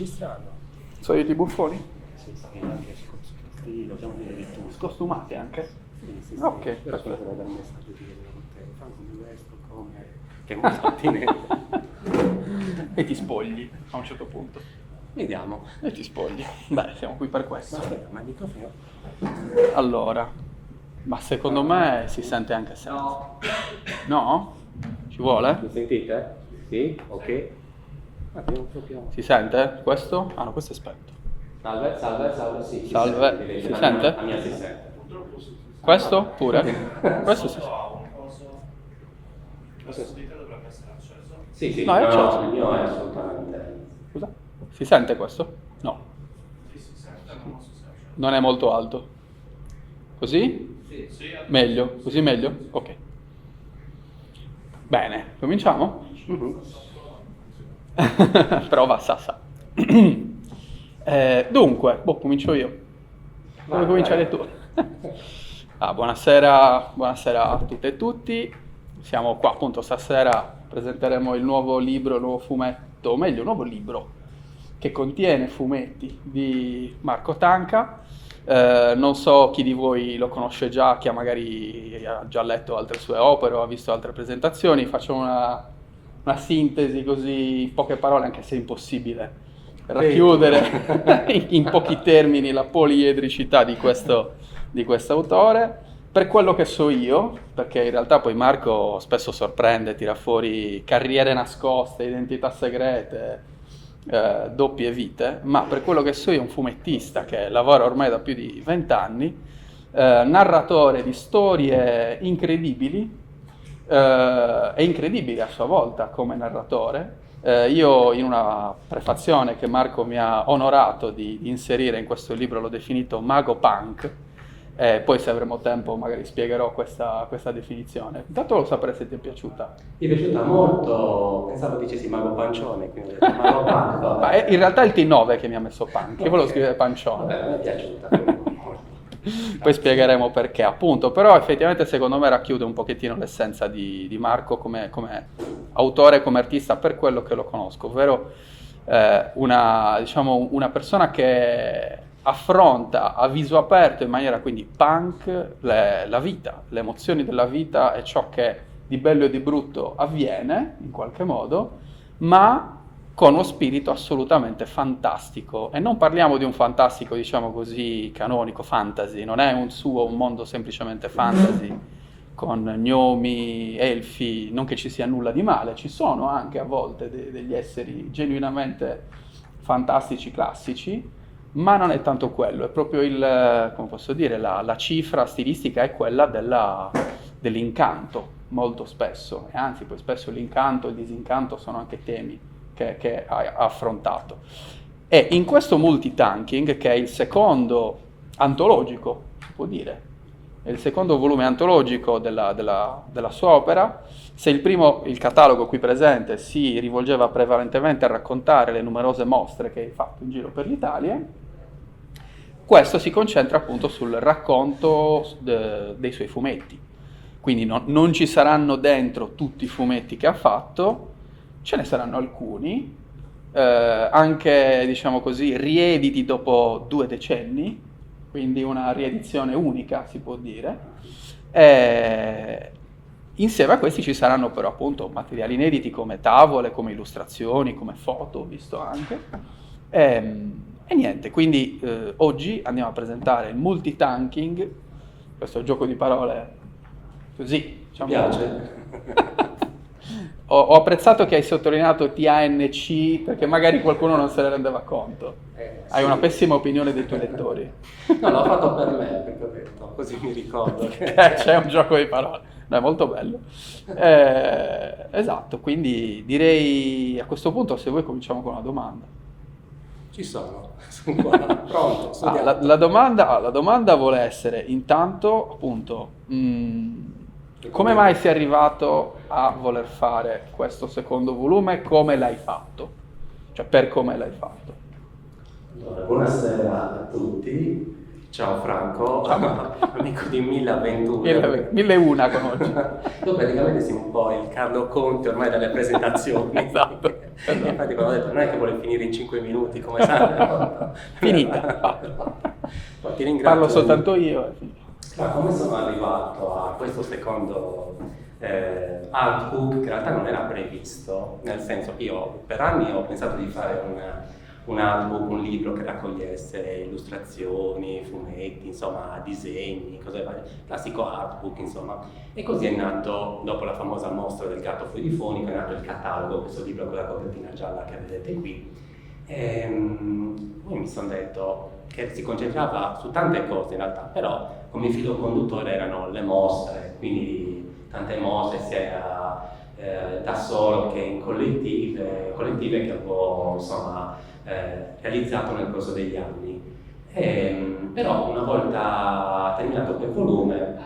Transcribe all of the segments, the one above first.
registrando. Soliti buffoni? Sì, anche lo siamo dire di tu. Scostumati anche? Sì. Ok, Però perfetto. quello dal messaggio di te, Franco, come questo, come... che non fa niente. E ti spogli a un certo punto. Vediamo. E ti spogli. Beh, siamo qui per questo. Aspetta, ma il microfono... Allora, ma secondo me si sente anche senza. No? Ci vuole? Mi sentite? Sì? Ok. Ma devo proprio... Si sente? Questo? Ah no, questo è spento. Salve, sì. Salve, si sente? La mia si sente. Questo pure? Questo si sente. Dovrebbe essere acceso. Sì, No, è acceso. il mio è assolutamente... Scusa? Si sente questo? No. Sì, si sente, ma non so se è acceso. Non è molto alto. Così? Sì. Meglio? Così meglio? Ok. Bene, cominciamo? Prova Sassa. Dunque, comincio io. Come cominciare tu? Buonasera a tutte e tutti. Siamo qua appunto stasera, presenteremo il nuovo libro, il nuovo fumetto, o meglio, il nuovo libro che contiene fumetti di Marco Tanca. Non so chi di voi lo conosce già, chi magari ha già letto altre sue opere o ha visto altre presentazioni. Faccio una sintesi così in poche parole, anche se è impossibile racchiudere in pochi termini la poliedricità di questo autore. Per quello che so io, perché in realtà poi Marco spesso sorprende, tira fuori carriere nascoste, identità segrete, doppie vite, ma per quello che so io è un fumettista che lavora ormai da più di 20 anni, narratore di storie incredibili, è incredibile a sua volta come narratore. Io in una prefazione che Marco mi ha onorato di inserire in questo libro l'ho definito mago punk, poi se avremo tempo magari spiegherò questa definizione. Intanto lo saprei se ti è piaciuta. Mi è piaciuta molto, pensavo dicessi mago pancione, quindi ho detto mago punk. Ma in realtà è il T9 che mi ha messo punk, io volevo scrivere pancione. Vabbè, mi è piaciuta. Poi spiegheremo perché, appunto, però effettivamente secondo me racchiude un pochettino l'essenza di Marco come autore, come artista, per quello che lo conosco, ovvero una persona che affronta a viso aperto in maniera quindi punk la vita, le emozioni della vita e ciò che di bello e di brutto avviene in qualche modo, ma con uno spirito assolutamente fantastico. E non parliamo di un fantastico, diciamo così, canonico, fantasy, non è un mondo semplicemente fantasy, con gnomi, elfi, non che ci sia nulla di male, ci sono anche a volte degli esseri genuinamente fantastici, classici, ma non è tanto quello, è proprio come posso dire, la cifra stilistica è quella dell'incanto, molto spesso, e anzi poi spesso l'incanto e il disincanto sono anche temi che ha affrontato. E in questo multitanking, che è il secondo antologico, si può dire, è il secondo volume antologico della sua opera. Se il primo, il catalogo qui presente, si rivolgeva prevalentemente a raccontare le numerose mostre che hai fatto in giro per l'Italia, questo si concentra appunto sul racconto dei suoi fumetti. Quindi non ci saranno dentro tutti i fumetti che ha fatto, ce ne saranno alcuni, anche diciamo così riediti dopo 2 decenni, quindi una riedizione unica si può dire. Insieme a questi ci saranno però appunto materiali inediti come tavole, come illustrazioni, come foto, ho visto anche. E niente, quindi oggi andiamo a presentare il multitanking, questo gioco di parole così, diciamo. Mi piace. Ho apprezzato che hai sottolineato TANC perché magari qualcuno non se ne rendeva conto. Hai una pessima opinione dei tuoi lettori. No, l'ho fatto per me, perché ho detto, così mi ricordo che... C'è un gioco di parole, no, è molto bello. Esatto, quindi direi a questo punto se vuoi cominciamo con una domanda. Ci sono qua, pronto, la domanda vuole essere intanto appunto come mai sei arrivato a voler fare questo secondo volume, come l'hai fatto? Cioè per come l'hai fatto? Allora, buonasera a tutti, ciao Franco, amico di 1021. 1001 conosci. Tu praticamente sei un po' il Carlo Conti ormai dalle presentazioni. Esatto. Esatto. Infatti quando ho detto non è che vuole finire in 5 minuti come sempre. Finita. Poi ti ringrazio. Parlo soltanto io. E finita. Ma come sono arrivato a questo secondo artbook, che in realtà non era previsto, nel senso che io per anni ho pensato di fare un artbook, un libro che raccogliesse illustrazioni, fumetti, insomma disegni, cose varie, classico artbook insomma. E così è nato, dopo la famosa mostra del gatto fuorifonico, è nato il catalogo, questo libro con la copertina gialla che vedete qui. E poi mi sono detto che si concentrava su tante cose in realtà, però come filo conduttore erano le mostre, quindi tante mostre sia da solo che in collettive che avevo insomma realizzato nel corso degli anni. Però una volta terminato quel volume,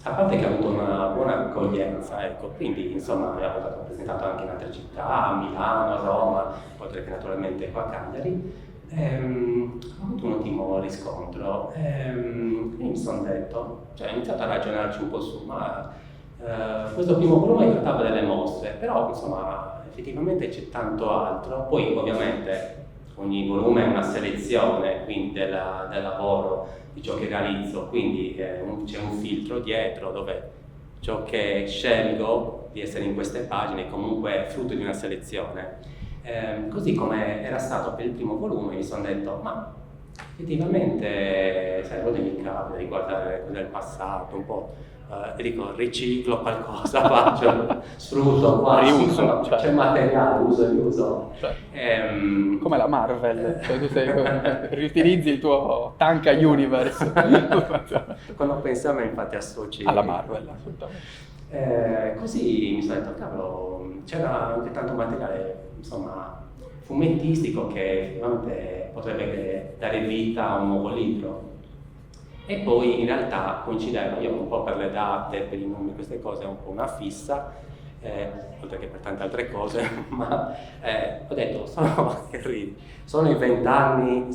a parte che ha avuto una buona accoglienza, ecco, quindi insomma abbiamo presentato anche in altre città, a Milano, a Roma, oltre che naturalmente qua a Cagliari. Ho avuto un ottimo riscontro, quindi mi sono detto, cioè ho iniziato a ragionarci un po' su, ma questo primo volume trattava delle mostre, però insomma effettivamente c'è tanto altro, poi ovviamente ogni volume è una selezione quindi del lavoro, di ciò che realizzo, quindi c'è un filtro dietro dove ciò che scelgo di essere in queste pagine è comunque frutto di una selezione. Così come era stato per il primo volume mi sono detto, ma effettivamente sai, a volte mi capita di guardare cose del passato un po', e dico riciclo qualcosa, faccio, sfrutto, qua, Riuso, sì, cioè. c'è materiale, uso e riuso. Cioè, come la Marvel, cioè tu riutilizzi il tuo Tanka Universe. Quando penso a me infatti associ alla Marvel, assolutamente. Così mi sono detto, cavolo, c'era anche tanto materiale, insomma, fumettistico che effettivamente potrebbe dare vita a un nuovo libro. E poi in realtà coincideva, io un po' per le date, per i nomi, queste cose, un po' una fissa, oltre che per tante altre cose, ma ho detto, sono i 20 anni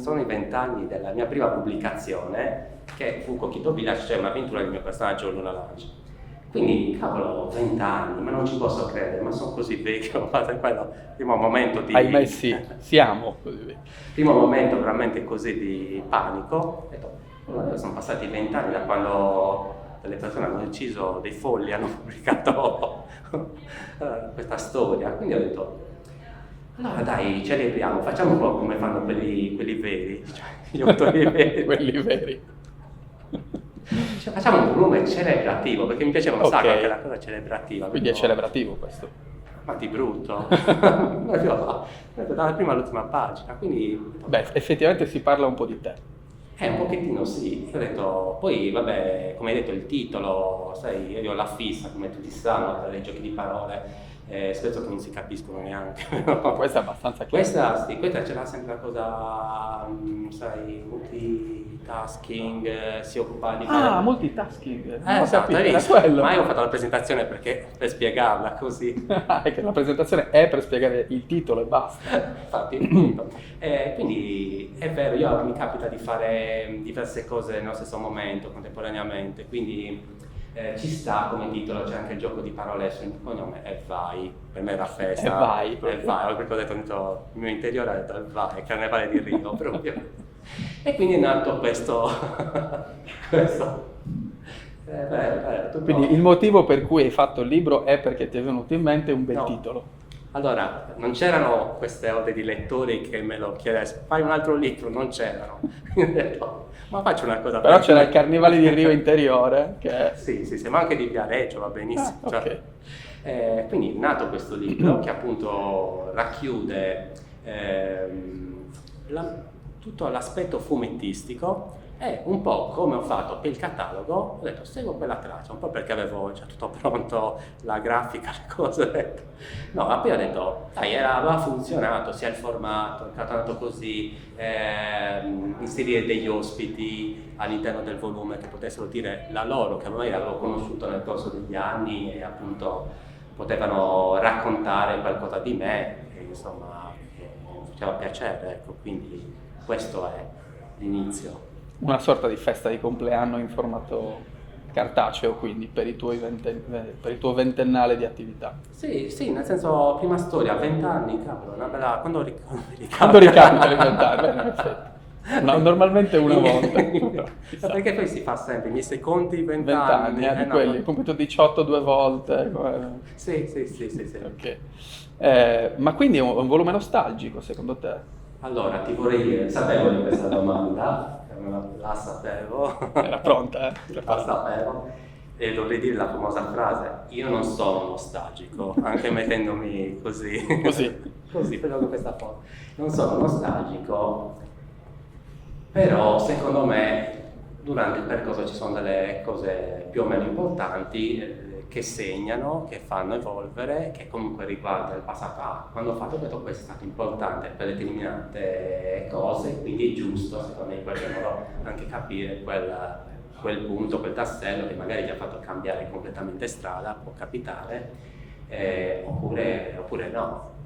della mia prima pubblicazione, che fu Coquito Village, cioè un'avventura del mio personaggio Luna Lange. Quindi, cavolo, 20 anni, ma non ci posso credere, ma sono così vecchio, ma è quello, primo momento di... Ahimè sì, siamo così vecchi. Primo momento veramente così di panico, ho detto, sono passati 20 anni da quando delle persone hanno deciso, dei folli hanno pubblicato questa storia, quindi ho detto, allora dai, celebriamo, facciamo un po' come fanno quelli veri, cioè gli autori veri. Quelli veri. Cioè, facciamo un volume celebrativo, perché mi piaceva un sacco anche la cosa celebrativa. Quindi è celebrativo questo. Ma di brutto. Dalla prima all'ultima pagina, quindi... Beh, effettivamente si parla un po' di te. Un pochettino sì, ho detto, poi vabbè, come hai detto il titolo, sai, io ho la fissa, come tutti sanno, dei giochi di parole, spesso che non si capiscono neanche. Questa è abbastanza chiara. Questa ce l'ha sempre la cosa, sai, multitasking, si occupa di fare... Ah, multitasking. Esatto, hai visto? Quello. Ma io ho fatto la presentazione per spiegarla così. È che la presentazione è per spiegare il titolo e basta. Infatti, quindi è vero, mi capita di fare diverse cose nello stesso momento, contemporaneamente, quindi ci sta come titolo, c'è anche il gioco di parole sul mio cognome, e vai, per me era festa. E vai, perché ho detto, il mio interiore ha detto, e vai, Carnevale di Rio proprio. E quindi è nato questo. Quindi il motivo per cui hai fatto il libro è perché ti è venuto in mente un bel titolo. Allora, non c'erano queste ode di lettori che me lo chiedessero, fai un altro libro, non c'erano. Ho detto, ma faccio una cosa. Però c'era il Carnevale di Rio interiore, che... Sì, ma anche di Viareggio va benissimo. Okay. Quindi è nato questo libro che appunto racchiude tutto l'aspetto fumettistico. E un po' come ho fatto per il catalogo, ho detto seguo quella traccia, un po' perché avevo già tutto pronto, la grafica, le cose. No, ma poi ho detto, dai, aveva funzionato, sia il formato, il catalogo così, inserire degli ospiti all'interno del volume che potessero dire la loro, che magari avevo conosciuto nel corso degli anni e appunto potevano raccontare qualcosa di me, e insomma, faceva piacere, ecco, quindi questo è l'inizio. Una sorta di festa di compleanno in formato cartaceo, quindi per il tuo ventennale di attività. Sì, sì, nel senso, prima storia, 20 anni, cavolo, una bella... Quando Quando ricapita l'inventario? Bene, perfetto. No, normalmente una volta. Ma perché poi si fa sempre, i miei secondi 20 20 anni, di no, quelli, no. ho compiuto 18 2 volte. Sì, sì, sì, sì, sì. Ok. Ma quindi è un volume nostalgico secondo te? Allora, ti vorrei dire, sapevo di questa domanda, la sapevo. Era pronta, La sapevo. E dovrei dire la famosa frase, io non sono nostalgico, anche mettendomi così. Così, però con questa forma. Non sono nostalgico, però secondo me durante il percorso ci sono delle cose più o meno importanti che segnano, che fanno evolvere, che comunque riguarda il passato. Quando ho fatto questo è stato importante per determinate cose, quindi è giusto secondo me in qualche modo anche capire quel punto, quel tassello che magari ti ha fatto cambiare completamente strada, può capitare, oppure no.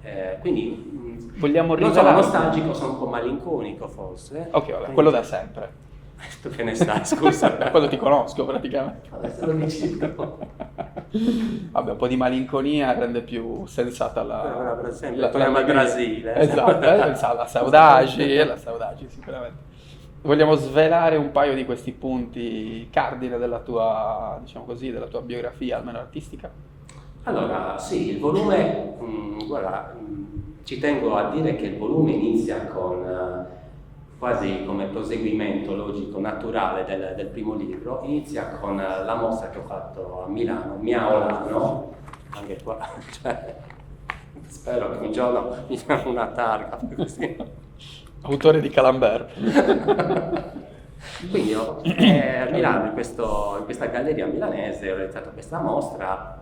Quindi vogliamo non sono rivelare... nostalgico, sono un po' malinconico forse. Ok, vabbè, quello da sempre. Tu che ne sai, scusa. Quello ti conosco praticamente. Adesso lo dici tu. Vabbè, un po' di malinconia rende più sensata Per esempio, torniamo al Brasile. Esatto, la saudade sicuramente. Vogliamo svelare un paio di questi punti cardine della tua, diciamo così, della tua biografia, almeno artistica? Allora, sì, il volume, guarda, ci tengo a dire che il volume inizia con quasi come proseguimento logico, naturale del primo libro, inizia con la mostra che ho fatto a Milano, Miaolano, anche qua, cioè, spero che un giorno mi diano una targa, così. Autore di Calambert. Quindi a Milano, in questa galleria milanese, ho realizzato questa mostra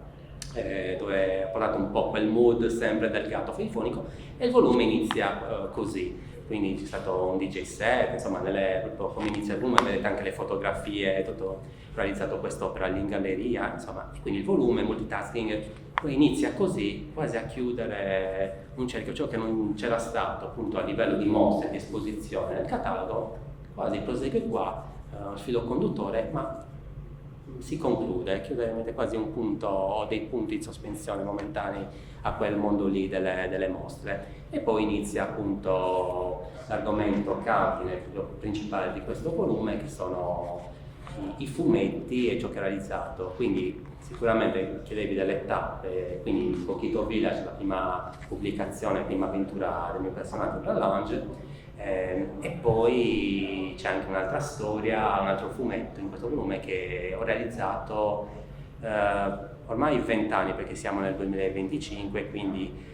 dove ho portato un po' quel mood sempre del gatto fonico e il volume inizia così. Quindi c'è stato un DJ set, insomma, proprio come inizia il volume, vedete anche le fotografie, tutto, ho realizzato quest'opera lì in galleria, insomma, e quindi il volume, multitasking, poi inizia così, quasi a chiudere un cerchio, ciò che non c'era stato appunto a livello di mostre, di esposizione nel catalogo, quasi prosegue qua, filo conduttore, ma si conclude, chiude, mette quasi un punto o dei punti di sospensione momentanei a quel mondo lì delle mostre e poi inizia appunto l'argomento cardine principale di questo volume che sono i fumetti e ciò che ha realizzato, quindi sicuramente chiedevi delle tappe, quindi Coquito Village, la prima pubblicazione, prima avventura del mio personaggio per Lounge. E poi c'è anche un'altra storia, un altro fumetto in questo volume che ho realizzato ormai 20 anni perché siamo nel 2025, quindi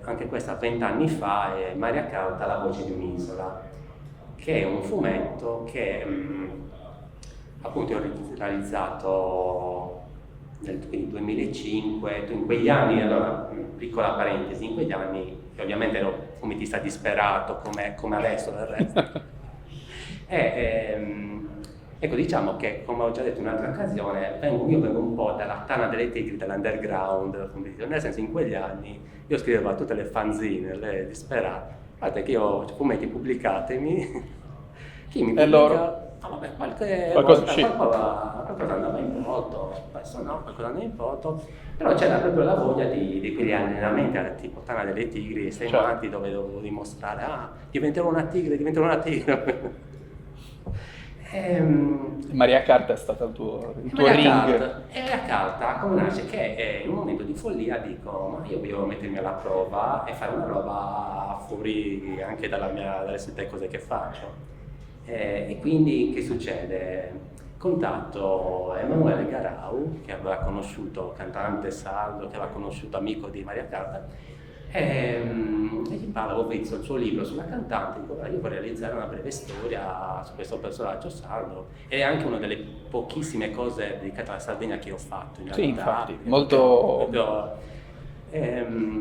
anche questa 20 anni fa è Maria Carta, la voce di un'isola, che è un fumetto che appunto ho realizzato nel 2005, in quegli anni, allora piccola parentesi, in quegli anni che ovviamente ero fumettista disperato come adesso del resto. Ecco, diciamo che, come ho già detto in un'altra occasione, io vengo un po' dalla tana delle tigri dell'underground, nel senso in quegli anni io scrivevo a tutte le fanzine, le disperate, guardate che io ho fumetti pubblicatemi, chi mi pubblica? E loro? No, vabbè, qualcosa qualcosa andava in foto, spesso no, qualcosa andava in foto, però c'era proprio la voglia di quegli allenamenti, tipo Tana delle Tigri, sei matti, dove dovevo dimostrare, diventerò una tigre. Maria Carta è stata il tuo ring. Maria Carta, come nasce? Che in un momento di follia dico, ma io voglio mettermi alla prova e fare una roba fuori anche dalle solite cose che faccio. E quindi che succede? Contatto Emanuele Garau, che aveva conosciuto, cantante sardo, che aveva conosciuto amico di Maria Carta, e gli parla, ho visto il suo libro sulla cantante, dico, io vorrei realizzare una breve storia su questo personaggio sardo, ed è anche una delle pochissime cose dedicate alla Sardegna che ho fatto in realtà. Sì, infatti, molto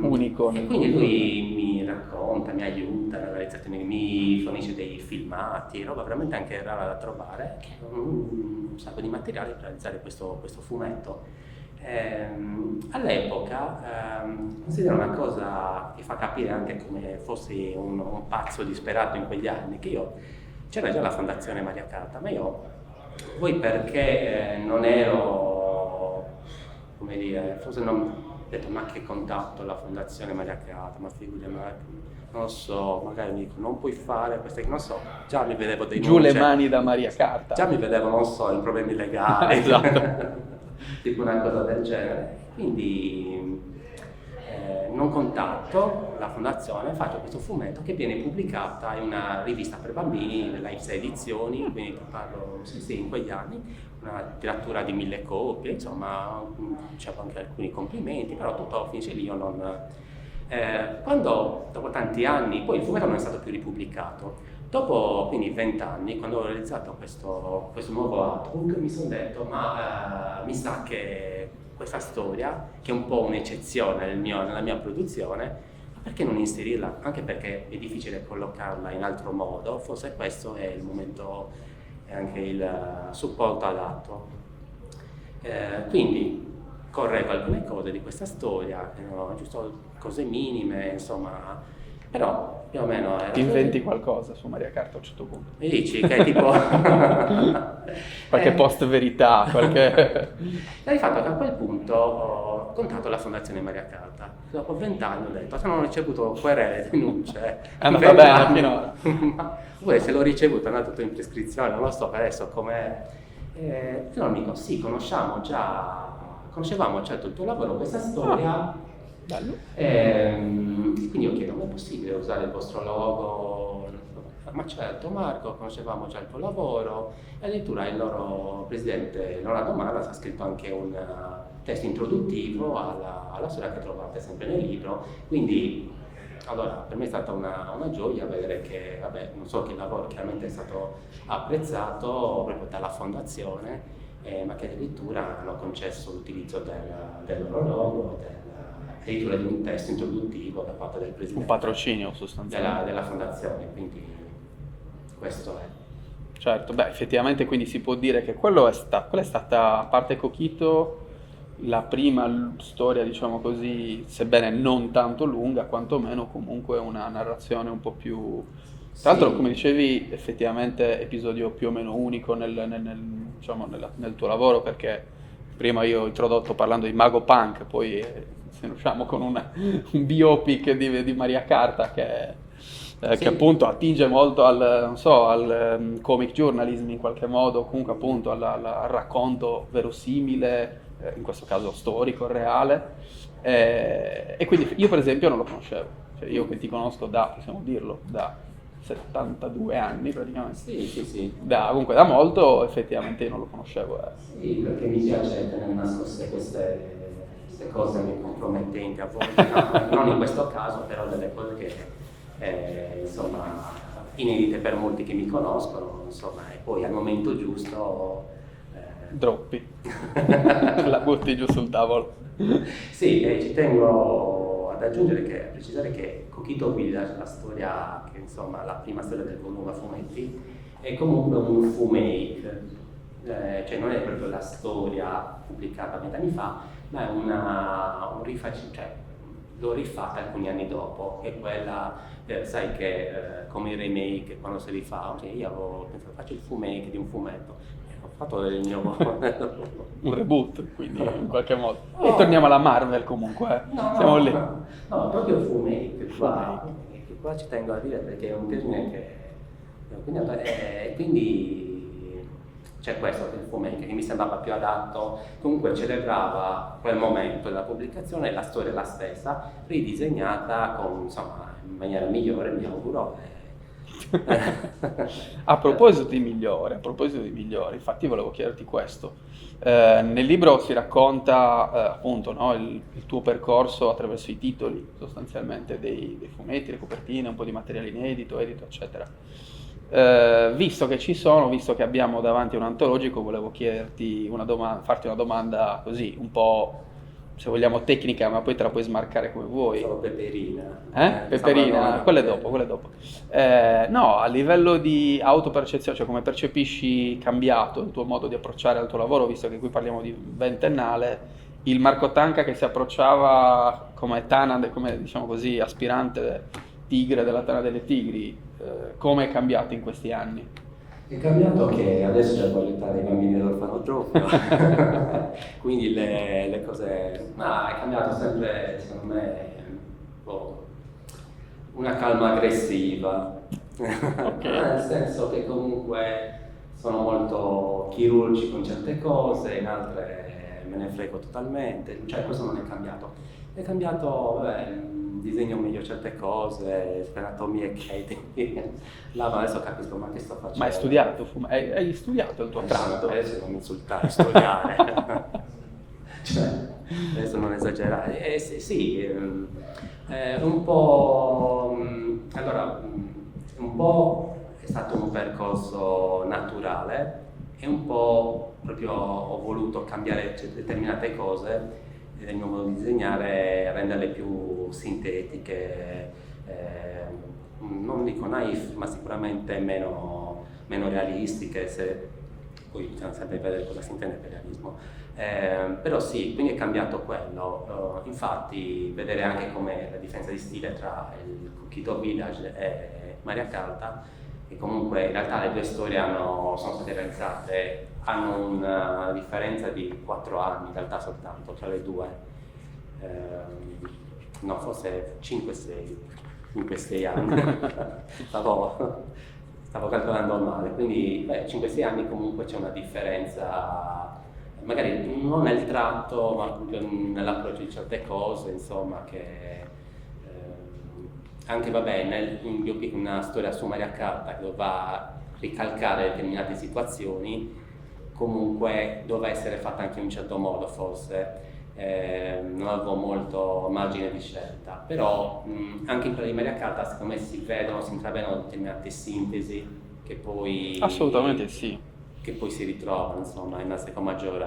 unico. E quindi lui mi racconta, mi aiuta nella realizzazione, mi fornisce dei filmati, roba veramente anche rara da trovare, che è un sacco di materiale per realizzare questo fumetto. All'epoca considero una cosa che fa capire anche come fossi un pazzo disperato in quegli anni, che io c'era già la Fondazione Maria Carta, ma io Poi perché non ero, come dire, forse non ho detto ma che contatto la Fondazione Maria Cata, ma figurati, non lo so, magari mi dico non puoi fare queste, non so, già mi vedevo dei Giù le cioè, mani da Maria Carta. già mi vedevo, non so, in problemi legali, Esatto. tipo una cosa del genere. Quindi non contatto la fondazione, faccio questo fumetto che viene pubblicata in una rivista per bambini, nella X edizioni, quindi ti parlo, sì, in quegli anni, una tiratura di 1000 copie, insomma, c'erano anche alcuni complimenti, però tutto finisce lì, io non... quando, dopo tanti anni, poi il fumetto non è stato più ripubblicato. Dopo quindi 20 anni, quando ho realizzato questo nuovo artbook, mi sono detto, ma mi sa che questa storia, che è un po' un'eccezione nella mia produzione, ma perché non inserirla? Anche perché è difficile collocarla in altro modo, forse questo è il momento e anche il supporto adatto. Quindi correggo alcune cose di questa storia, no? Giusto cose minime, insomma, però più o meno... Ti inventi qualcosa su Maria Carta a un certo punto. Mi dici che è tipo... Qualche post verità, qualche... E il fatto che a quel punto ho contattato la Fondazione Maria Carta. Dopo 20 anni ho detto, se non ho ricevuto querele, denunce... È andata bene finora. Oppure se l'ho ricevuto è andato tutto in prescrizione, non lo so per adesso com'è. Però mi dico, sì, conoscevamo certo il tuo lavoro, questa storia... Bello. Quindi io chiedo, ma è possibile usare il vostro logo? Ma certo Marco, conoscevamo già il tuo lavoro, e addirittura il loro presidente Leonardo Maras ha scritto anche un testo introduttivo alla storia che trovate sempre nel libro, quindi allora per me è stata una gioia vedere che, vabbè, non so che il lavoro chiaramente è stato apprezzato proprio dalla fondazione, ma che addirittura hanno concesso l'utilizzo del loro logo, addirittura di un testo introduttivo da parte del presidente. Un patrocinio sostanzialmente. Della fondazione, quindi questo è. Certo, beh, effettivamente quindi si può dire che quella è stata, a parte Coquito, la prima storia, diciamo così, sebbene non tanto lunga, quantomeno comunque una narrazione un po' più... Tra l'altro, come dicevi, effettivamente episodio più o meno unico diciamo, nel tuo lavoro, perché prima io ho introdotto parlando di Mago Punk, poi se ne usciamo con un biopic di Maria Carta che appunto attinge molto al comic journalism in qualche modo, comunque appunto al racconto verosimile, in questo caso storico, reale, e quindi io per esempio non lo conoscevo, cioè io che ti conosco possiamo dirlo, da 72 anni praticamente. Sì. Comunque da molto, effettivamente io non lo conoscevo. Sì, perché mi piace tenere nascoste queste cose compromettenti a volte, non in questo caso, però delle cose che insomma inedite per molti che mi conoscono, insomma, e poi al momento giusto droppi, la butti giù sul tavolo. Sì, ci tengo ad aggiungere a precisare che Coquito guida la storia, che insomma la prima storia del volume a fumetti, è comunque un fumake, cioè non è proprio la storia pubblicata 20 anni fa, ma è un rifacimento, cioè l'ho rifatta alcuni anni dopo, è quella, sai che come i remake quando si rifà, ok, io avevo pensato faccio il fumake di un fumetto, ho fatto il mio un reboot, quindi in qualche modo. E torniamo alla Marvel comunque, siamo lì. No, proprio fumake, qua ci tengo a dire perché è un termine che quindi c'è questo del fumake che mi sembrava più adatto, comunque celebrava quel momento della pubblicazione e la storia è la stessa, ridisegnata insomma, in maniera migliore, mi auguro. A proposito di migliori, infatti volevo chiederti questo. Nel libro si racconta appunto, no, il tuo percorso attraverso i titoli sostanzialmente dei fumetti, le copertine, un po' di materiale inedito, edito, eccetera. Visto che abbiamo davanti un antologico, volevo chiederti farti una domanda così, un po', se vogliamo, tecnica, ma poi te la puoi smarcare come vuoi. Solo peperina. Peperina, quelle dopo. No, a livello di autopercezione, cioè come percepisci cambiato il tuo modo di approcciare al tuo lavoro, visto che qui parliamo di ventennale, il Marco Tanca che si approcciava come Tana, come diciamo così, aspirante tigre della Tana delle Tigri, come è cambiato in questi anni? È cambiato che adesso c'è la qualità dei bambini dell'orfanotrofio, quindi le cose... Ma è cambiato sempre, secondo me, un po' una calma aggressiva, nel senso che comunque sono molto chirurgici con certe cose, in altre me ne frego totalmente, cioè questo non è cambiato. È cambiato, vabbè, disegno meglio certe cose, anatomia e che là, ma adesso capisco ma che sto facendo. Ma hai studiato, hai studiato il tuo tratto? Adesso non mi insultare, studiare. Cioè, adesso non esagerare. Sì, un po'... allora, un po' è stato un percorso naturale e un po' proprio ho voluto cambiare determinate cose del mio modo di disegnare, renderle più sintetiche, non dico naif, ma sicuramente meno realistiche, poi bisogna sempre vedere cosa si intende per realismo. Però sì, quindi è cambiato quello. Infatti vedere anche come la differenza di stile tra il Cookie Village e Maria Carta, che comunque in realtà le due storie sono state realizzate, hanno una differenza di 4 anni in realtà soltanto tra le due, no forse 5-6 anni, stavo calcolando male, quindi 5-6 anni comunque c'è una differenza, magari non nel tratto ma proprio nell'approccio di certe cose, insomma, che anche vabbè, in biopic una storia su Maria Carta che doveva ricalcare determinate situazioni, comunque doveva essere fatta anche in un certo modo forse, non avevo molto margine di scelta, però anche in quella di Maria Carta secondo me si intravedono determinate sintesi che poi... Assolutamente sì. Che poi si ritrovano, insomma, con maggiore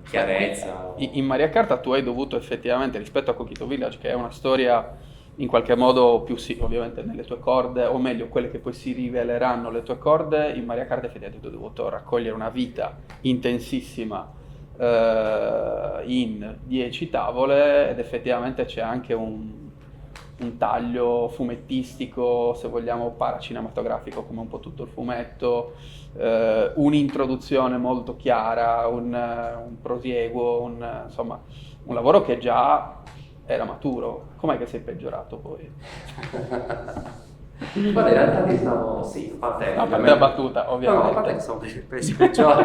chiarezza. In Maria Carta tu hai dovuto effettivamente, rispetto a Coquito Village, che è una storia in qualche modo più ovviamente nelle tue corde, o meglio quelle che poi si riveleranno le tue corde, in Maria Carta effettivamente tu hai dovuto raccogliere una vita intensissima in 10 tavole, ed effettivamente c'è anche un taglio fumettistico, se vogliamo paracinematografico, come un po' tutto il fumetto, un'introduzione molto chiara, un prosieguo, insomma, un lavoro che già era maturo. Com'è che sei peggiorato poi? Guarda, in realtà ti stavo... Sì, a parte... A parte la battuta, ovviamente. No, a parte che sono presi peggiori.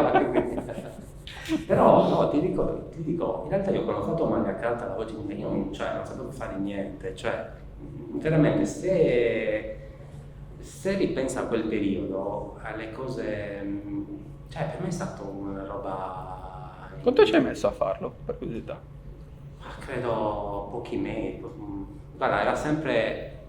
Però, no, ti dico, in realtà io quando ho fatto Maria Carta la voce io non sapevo fare niente, cioè, veramente, se ripenso a quel periodo, alle cose, cioè, per me è stata una roba... Quanto ci hai messo a farlo, per curiosità? Credo pochi mesi, guarda, era sempre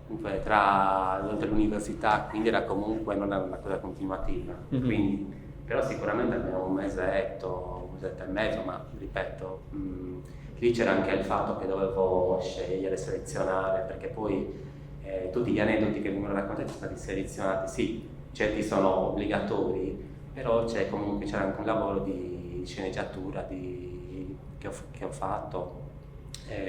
tra l'università, quindi era comunque, non era una cosa continuativa, quindi, però sicuramente almeno un mesetto e mezzo, ma ripeto, lì c'era anche il fatto che dovevo scegliere, selezionare, perché poi tutti gli aneddoti che vengono raccontati sono stati selezionati, sì, certi sono obbligatori, però c'era anche un lavoro di sceneggiatura che ho fatto,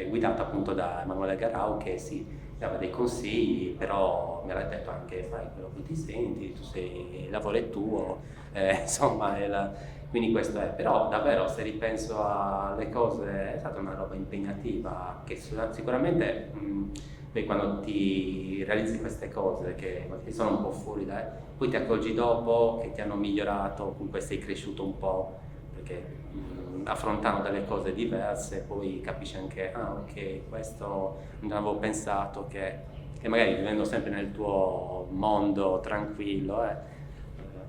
guidato appunto da Emanuele Garau, che sì, dava dei consigli, però mi aveva detto anche fai quello che ti senti, il lavoro è tuo, insomma, quindi questo è. Però davvero, se ripenso alle cose, è stata una roba impegnativa, che sicuramente quando ti realizzi queste cose che ti sono un po' fuori poi ti accorgi dopo che ti hanno migliorato, comunque sei cresciuto un po', perché affrontando delle cose diverse poi capisci anche, ok, questo non avevo pensato, che magari vivendo sempre nel tuo mondo tranquillo,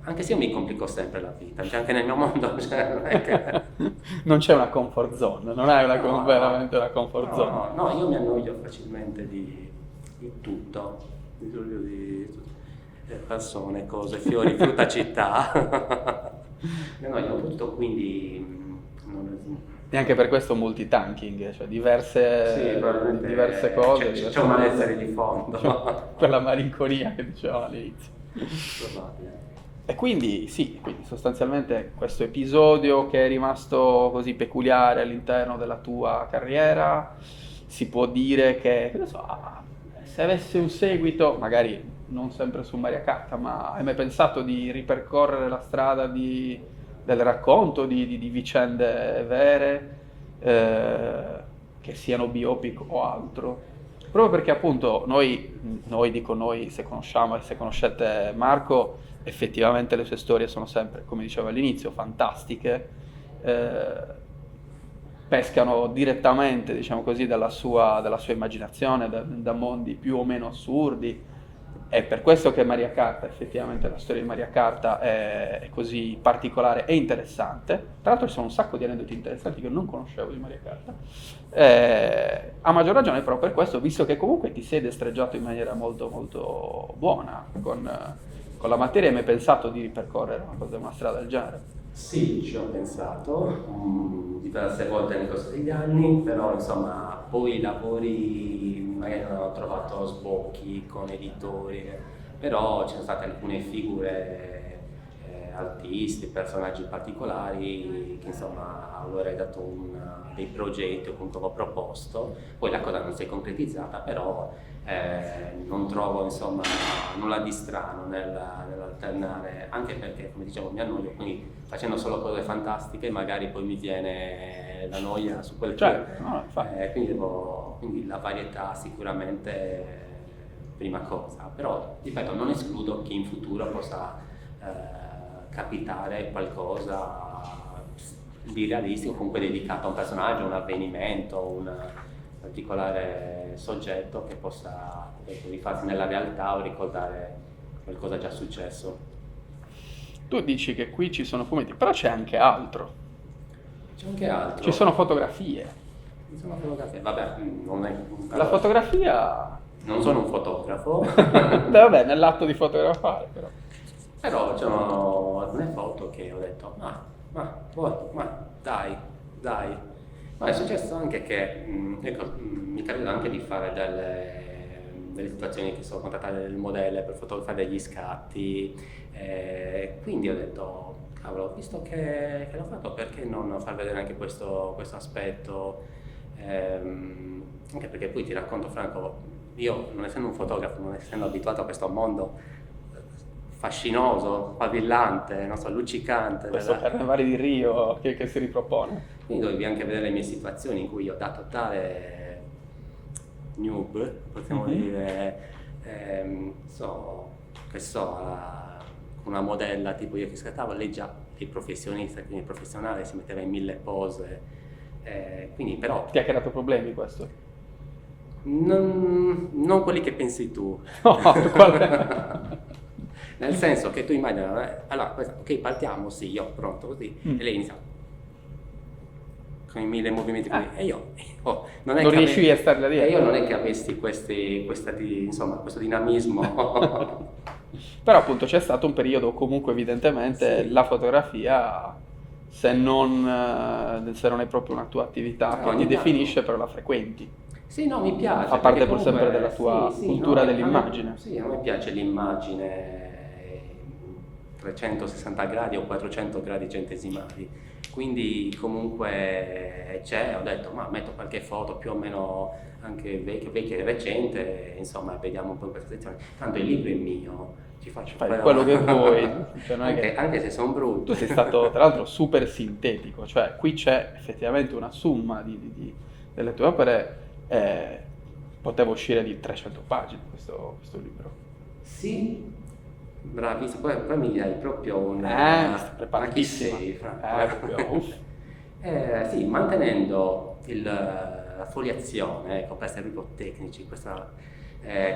anche se io mi complico sempre la vita, cioè anche nel mio mondo, cioè, non è che... Non c'è una comfort zone, non hai veramente una comfort zone. No, io mi annoio facilmente di tutto, di persone, cose, fiori, frutta, città. Mi annoio tutto, quindi... E anche per questo multitasking, cioè diverse cose. C'è un malessere di fondo. Quella malinconia che dicevamo all'inizio. Probabile. E quindi quindi sostanzialmente questo episodio che è rimasto così peculiare all'interno della tua carriera, si può dire che, se avesse un seguito, magari non sempre su Maria Carta, ma hai mai pensato di ripercorrere la strada del racconto, di vicende vere, che siano biopic o altro? Proprio perché appunto dico noi, se conosciamo e se conoscete Marco, effettivamente le sue storie sono sempre, come dicevo all'inizio, fantastiche, pescano direttamente, diciamo così, dalla sua immaginazione, da mondi più o meno assurdi. È per questo che Maria Carta, effettivamente la storia di Maria Carta è così particolare e interessante. Tra l'altro ci sono un sacco di aneddoti interessanti che non conoscevo di Maria Carta. A maggior ragione però per questo, visto che comunque ti sei destreggiato in maniera molto molto buona con la materia, hai mai pensato di ripercorrere una strada del genere? Sì, ci ho pensato diverse volte nel corso degli anni, però insomma poi i lavori magari non ho trovato sbocchi con editori, però ci sono state alcune figure, artisti, personaggi particolari che insomma avevo redatto dei progetti o comunque avevo proposto, poi la cosa non si è concretizzata, però non trovo insomma nulla di strano nell'alternare, anche perché come dicevo mi annoio, quindi facendo solo cose fantastiche magari poi mi viene la noia su quelle Certo, no, infatti. quindi la varietà sicuramente prima cosa, però ripeto non escludo che in futuro possa capitare qualcosa di realistico, comunque dedicato a un personaggio, un avvenimento, un particolare soggetto che possa rifarsi nella realtà o ricordare qualcosa già successo. Tu dici che qui ci sono fumetti, però c'è anche altro. C'è anche altro. Ci sono fotografie. Vabbè, non è La fotografia... Non sono un fotografo. Vabbè, nell'atto di fotografare però. Però c'erano alcune foto che ho detto, ma dai. Ma è successo anche che mi capita anche di fare delle situazioni che sono contattate delle modelle per fotografare degli scatti, quindi ho detto, cavolo, visto che l'ho fatto, perché non far vedere anche questo aspetto, anche perché poi ti racconto Franco, io non essendo un fotografo, non essendo abituato a questo mondo fascinoso, pavillante, non so, luccicante. Questo Carnevale di Rio che si ripropone. Quindi dovevi anche vedere le mie situazioni in cui ho da totale noob, possiamo dire, una modella tipo io che scattavo, lei già è professionista, quindi professionale, si metteva in 1000 pose, quindi però... Ti ha creato problemi questo? Non quelli che pensi tu. No, qual... Nel senso che tu immagini, allora, ok, partiamo, sì, io pronto così, e lei inizia con i 1000 movimenti, e io non riuscivi a stare là dietro. E io non è che avessi questo dinamismo. Però appunto c'è stato un periodo comunque evidentemente Sì. La fotografia, se non è proprio una tua attività che ti definisce, però la frequenti. Sì, no, mi piace. Fa parte perché pur comunque, sempre della tua cultura dell'immagine. Sì, a me piace l'immagine 360 gradi o 400 gradi centesimali, quindi comunque ho detto, ma metto qualche foto più o meno anche vecchia e recente, insomma, vediamo un po' in questa sezione. Tanto il libro è mio, ci faccio Fai quello che vuoi. Cioè, non è che... anche se sono brutto. Tu sei stato tra l'altro super sintetico, cioè qui c'è effettivamente una somma delle tue opere, poteva uscire di 300 pagine questo libro. Sì, bravissimo, poi mi dai proprio preparatissimo. Sì, mantenendo la foliazione, ecco, per essere proprio tecnici, questa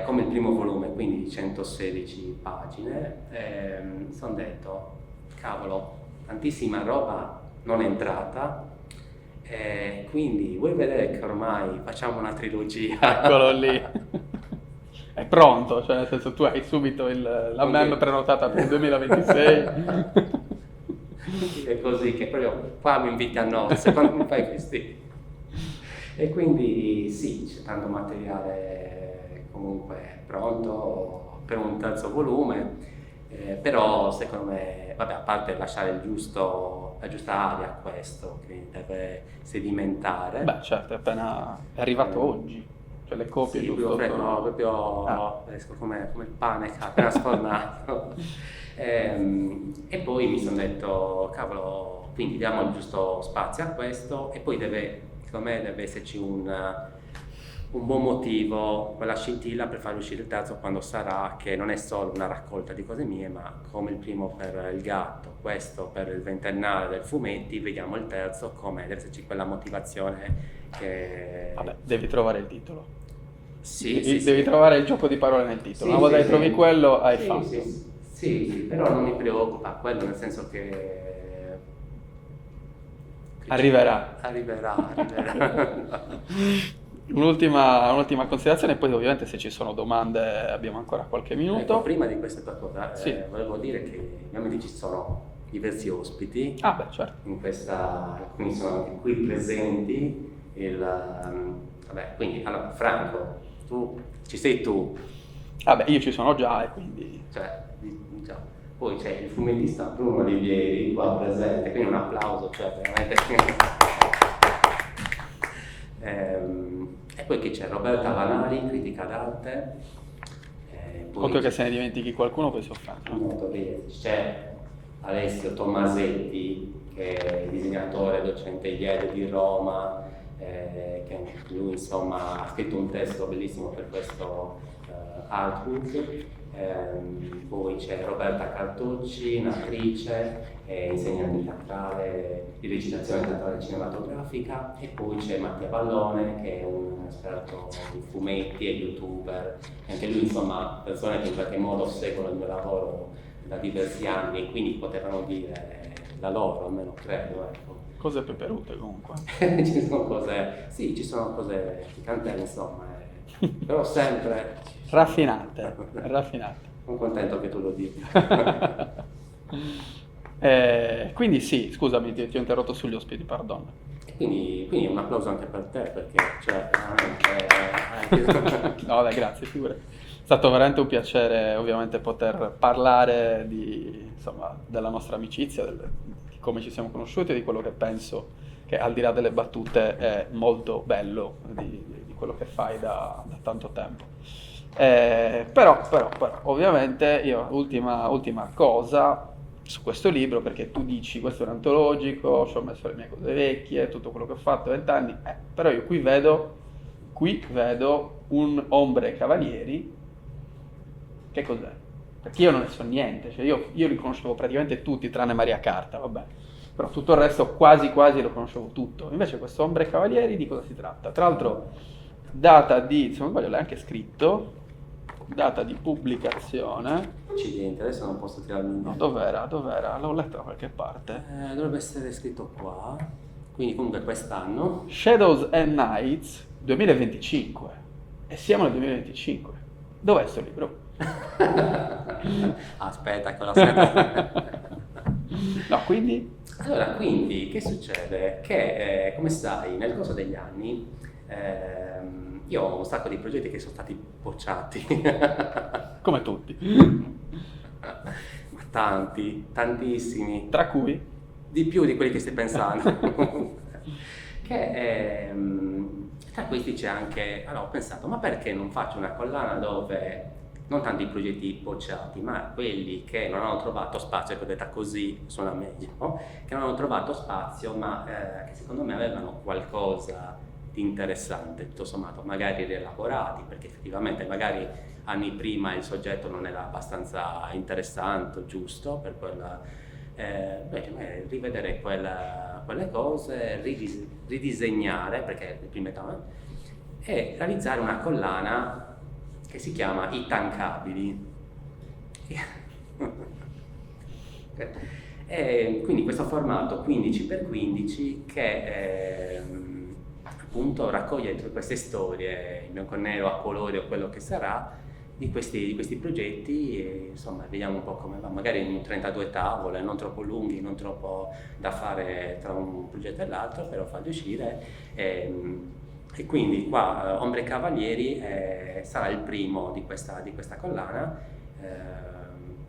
come il primo volume, quindi 116 pagine, sono detto, cavolo, tantissima roba non è entrata, quindi vuoi vedere che ormai facciamo una trilogia? Eccolo lì. È pronto, cioè nel senso tu hai subito la mem prenotata per il 2026. È così che proprio qua mi inviti a nozze quando mi fai questi. E quindi sì, c'è tanto materiale comunque pronto per un terzo volume, però secondo me, vabbè, a parte lasciare la giusta aria a questo, che deve sedimentare. Beh certo, è appena arrivato oggi. Cioè le copie Sì, giusto? proprio freddo, no, proprio Ah. fresco come il pane che ha appena sfornato. E poi mi sono detto, cavolo, quindi diamo il giusto spazio a questo e poi secondo me deve esserci un buon motivo, quella scintilla per far uscire il terzo quando sarà, che non è solo una raccolta di cose mie, ma come il primo per il gatto, questo per il ventennale del fumetti, vediamo il terzo come deve esserci quella motivazione che... Vabbè, devi trovare il titolo. Sì, Devi trovare il gioco di parole nel titolo. Una volta che trovi quello, hai fatto. Sì, però non mi preoccupa quello, nel senso che Arriverà. Arriverà. Un'ultima considerazione, poi ovviamente se ci sono domande abbiamo ancora qualche minuto. Ecco, prima di questa tua cosa, Sì. volevo dire che ovviamente ci sono diversi ospiti Ah beh, certo. in questa, alcuni sono anche qui presenti. Vabbè, quindi allora, Franco, tu ci sei tu, Vabbè, io ci sono già e quindi... cioè, diciamo. Poi c'è il fumettista Bruno Olivieri qua presente, quindi un applauso, cioè veramente. E poi chi c'è? Roberta Vanari, critica d'arte. Poi Occhio che se ne dimentichi qualcuno poi si offende. molto bene. C'è Alessio Tommasetti, che è disegnatore, docente IED di Roma, che lui insomma ha scritto un testo bellissimo per questo artbook. Poi c'è Roberta Cartucci, un'attrice, insegnante teatrale di recitazione teatrale cinematografica, e poi c'è Mattia Pallone, che è un esperto di fumetti e youtuber, anche lui insomma persone che in qualche modo seguono il mio lavoro da diversi anni e quindi potevano dire la loro, almeno credo, ecco. Cose peperute comunque. Ci sono cose piccantelle insomma, però sempre Raffinate. sono contento che tu lo dica. Quindi sì, scusami, ti ho interrotto sugli ospiti, perdono. E quindi un applauso anche per te, perché cioè, veramente... No, beh, grazie, figurati. È stato veramente un piacere ovviamente poter parlare insomma, della nostra amicizia, di come ci siamo conosciuti e di quello che penso che al di là delle battute è molto bello di quello che fai da tanto tempo. Però, ovviamente io, ultima cosa su questo libro, perché tu dici questo è un antologico, ci ho messo le mie cose vecchie, tutto quello che ho fatto 20 anni, però io qui vedo un Ombre Cavalieri. Che cos'è? Perché io non ne so niente, cioè io li conoscevo praticamente tutti tranne Maria Carta, vabbè, però tutto il resto quasi lo conoscevo tutto. Invece questo Ombre Cavalieri di cosa si tratta? Tra l'altro data di, se non sbaglio l'hai anche scritto, data di pubblicazione. Accidenti, adesso non posso tirarmi No, indietro. dov'era? L'ho letta da qualche parte. Dovrebbe essere scritto qua, quindi comunque quest'anno. Shadows and Nights 2025. E siamo nel 2025. Dov'è sto libro? Aspetta, che lo aspetta. No, quindi? Allora, quindi, che succede? Che, come sai, nel corso degli anni io ho un sacco di progetti che sono stati bocciati. Come tutti. Ma tanti, tantissimi. Tra cui? Di più di quelli che stai pensando. Tra questi c'è anche, allora ho pensato, ma perché non faccio una collana dove non tanto i progetti bocciati, ma quelli che non hanno trovato spazio, ecco, detta così suona meglio, no? Che non hanno trovato spazio, ma che secondo me avevano qualcosa di interessante, tutto sommato, magari rielaborati, perché effettivamente magari anni prima il soggetto non era abbastanza interessante, giusto, per quella... Invece rivedere quelle cose, ridisegnare, perché le prime e realizzare una collana che si chiama I Tancabili. E quindi questo formato 15x15 che appunto raccoglie tutte queste storie in bianco e nero, a colori o quello che sarà, di questi progetti, e insomma vediamo un po' come va, magari in 32 tavole, non troppo lunghi, non troppo da fare tra un progetto e l'altro, però farli uscire. E quindi qua Ombre Cavalieri sarà il primo di questa collana,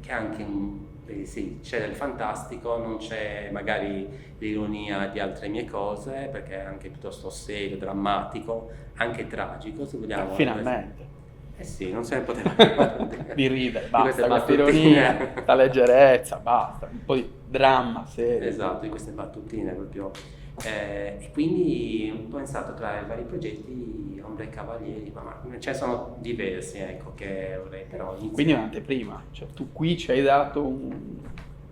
che è anche sì, c'è del fantastico, non c'è magari l'ironia di altre mie cose, perché è anche piuttosto serio, drammatico, anche tragico, se vogliamo. Finalmente. Eh sì, non se ne poteva più. Di ridere, Di basta, queste questa battutine. ironia, la leggerezza, basta, un po' di dramma serio. Esatto, di queste battutine proprio. E quindi ho pensato tra i vari progetti Ombre e Cavalieri, ma ce ne sono diversi, ecco, che vorrei però iniziare. Quindi un'anteprima, cioè tu qui ci hai dato un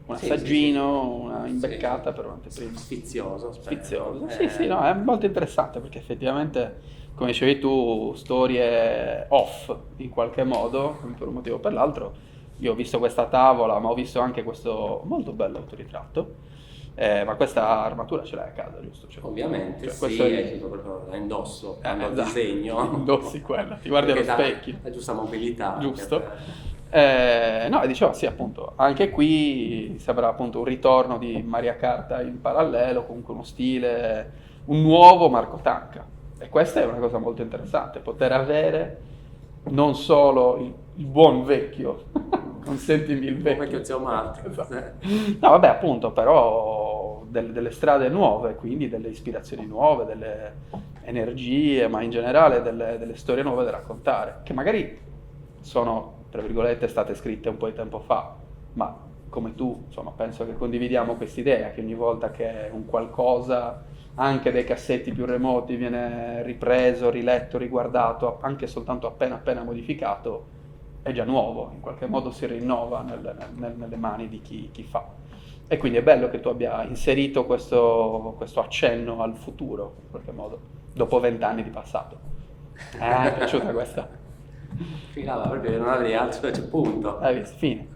assaggino, una imbeccata per un'anteprima. Sfizioso, spero. Sfizioso. Sì, no, è molto interessante perché effettivamente, come dicevi tu, storie off in qualche modo, per un motivo o per l'altro. Io ho visto questa tavola, ma ho visto anche questo molto bello autoritratto. Ma questa armatura ce l'hai a casa, giusto? Cioè, Ovviamente, sì, questo è tipo proprio la indosso quando esatto. disegno. Indossi quella, ti guardi allo Perché dà specchio. la giusta mobilità. Giusto. Perché- No, e dicevo sì, appunto, anche qui sembra appunto un ritorno di Maria Carta in parallelo, comunque uno stile, un nuovo Marco Tanca. E questa è una cosa molto interessante, poter avere non solo il buon vecchio, consentimi il Vecchio vecchio. zio Marco. Esatto. No, vabbè, appunto, però delle strade nuove, quindi delle ispirazioni nuove, delle energie, ma in generale delle storie nuove da raccontare, che magari sono, tra virgolette, state scritte un po' di tempo fa, ma come tu, insomma, penso che condividiamo quest'idea che ogni volta che un qualcosa, anche dei cassetti più remoti, viene ripreso, riletto, riguardato, anche soltanto appena modificato, è già nuovo, in qualche modo si rinnova nelle mani di chi fa. E quindi è bello che tu abbia inserito questo accenno al futuro, in qualche modo, dopo 20 anni di passato. Mi è piaciuta questa? Filava proprio, non avrei altro, cioè, punto. Hai visto? Fine.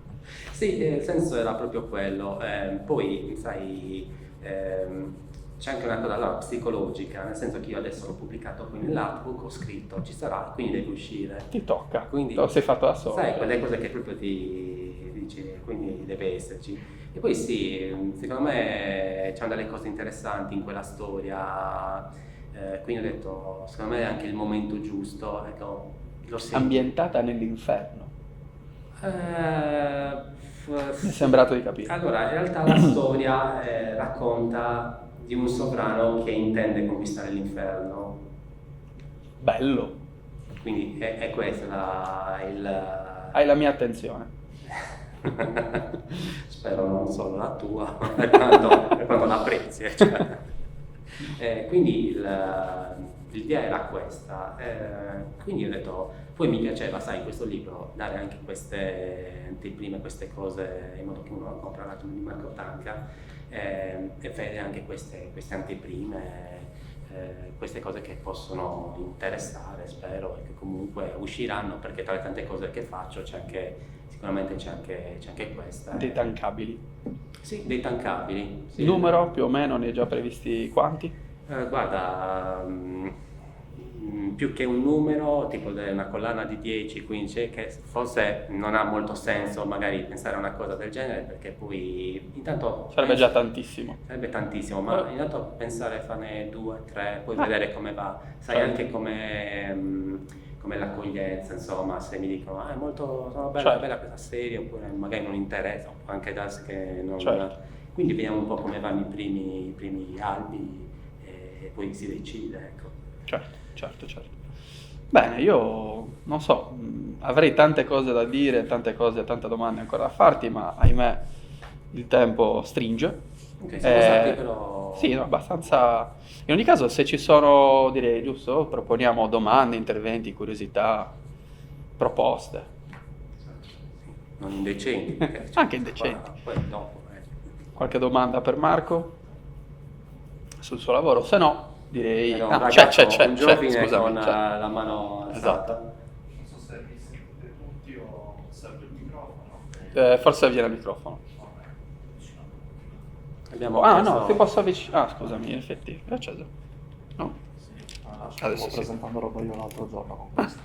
Sì, il senso era proprio quello. Poi, sai, c'è anche una cosa allora, psicologica, nel senso che io adesso l'ho pubblicato qui nell'artbook, ho scritto, ci sarà, quindi deve uscire. Ti tocca, Quindi, te lo sei fatto da solo. sai, quelle cose che proprio ti dici, quindi deve esserci. E poi sì, secondo me c'erano delle cose interessanti in quella storia, quindi ho detto, secondo me è anche il momento giusto, ecco, lo sento. Ambientata nell'inferno. Mi è Sì. sembrato di capire. Allora, in realtà la storia racconta di un sovrano che intende conquistare l'inferno, Bello. quindi è questa Hai la mia attenzione. spero non solo la tua, per quanto la apprezzi. Cioè. Quindi l'idea era questa, quindi ho detto, poi mi piaceva, sai, in questo libro dare anche queste anteprime, queste cose in modo che uno compra l'album di Marco Tanca e vede anche queste anteprime, queste cose che possono interessare, spero, e che comunque usciranno, perché tra le tante cose che faccio sicuramente c'è anche questa. Dei tancabili. Sì, dei tancabili. Sì. Numero più o meno ne hai già previsti quanti? Guarda, più che un numero, tipo una collana di 10, 15, che forse non ha molto senso magari pensare a una cosa del genere, perché poi intanto... Sarebbe già tantissimo. Sarebbe tantissimo, ma intanto pensare a farne 2, 3, poi vedere come va. Sai Certo. anche come l'accoglienza, insomma, se mi dicono è molto bella, Certo. bella questa serie, oppure magari non interessa, può anche darsi che non... Certo. Quindi vediamo un po' come vanno i primi albi e poi si decide, ecco. Certo. Bene, io non so, avrei tante cose da dire, tante domande ancora da farti, ma ahimè il tempo stringe. Ok, siamo stati però... Sì, no, abbastanza. In ogni caso, se ci sono, direi, giusto, proponiamo domande, interventi, curiosità, proposte. Non indecenti. perché, Anche indecenti. Poi dopo... Qualche domanda per Marco sul suo lavoro? Se no, direi... Era un Ah, ragazzo, c'è, un giovine scusami, con c'è. la mano Esatto. alzata. Non so se mi sentite tutti o serve il microfono. Forse viene il microfono. Vabbè, vicino. Abbiamo Ah, chiesto- no, ti posso avvicinare. Ah, scusami, in effetti, è acceso. No? Adesso Stavo sì. presentando roba io l'altro giorno con questo.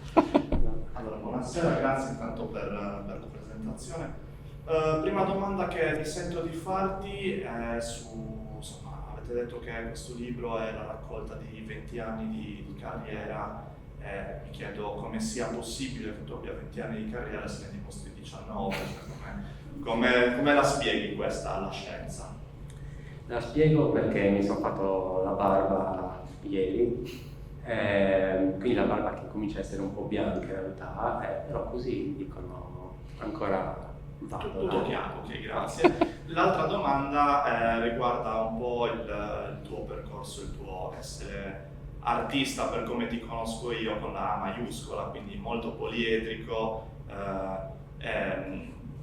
Allora, buonasera, grazie intanto per la presentazione. Prima domanda che mi sento di farti è insomma, avete detto che questo libro è la raccolta di 20 anni di carriera e mi chiedo come sia possibile che tu abbia 20 anni di carriera se ne dimostri 19, cioè come la spieghi questa alla scienza? La spiego perché mi sono fatto la barba ieri, quindi la barba che comincia a essere un po' bianca in realtà, però così dicono ancora vado. Tutto chiaro, ok, grazie. L'altra domanda riguarda un po' il tuo percorso, il tuo essere artista per come ti conosco io, con la A maiuscola, quindi molto poliedrico,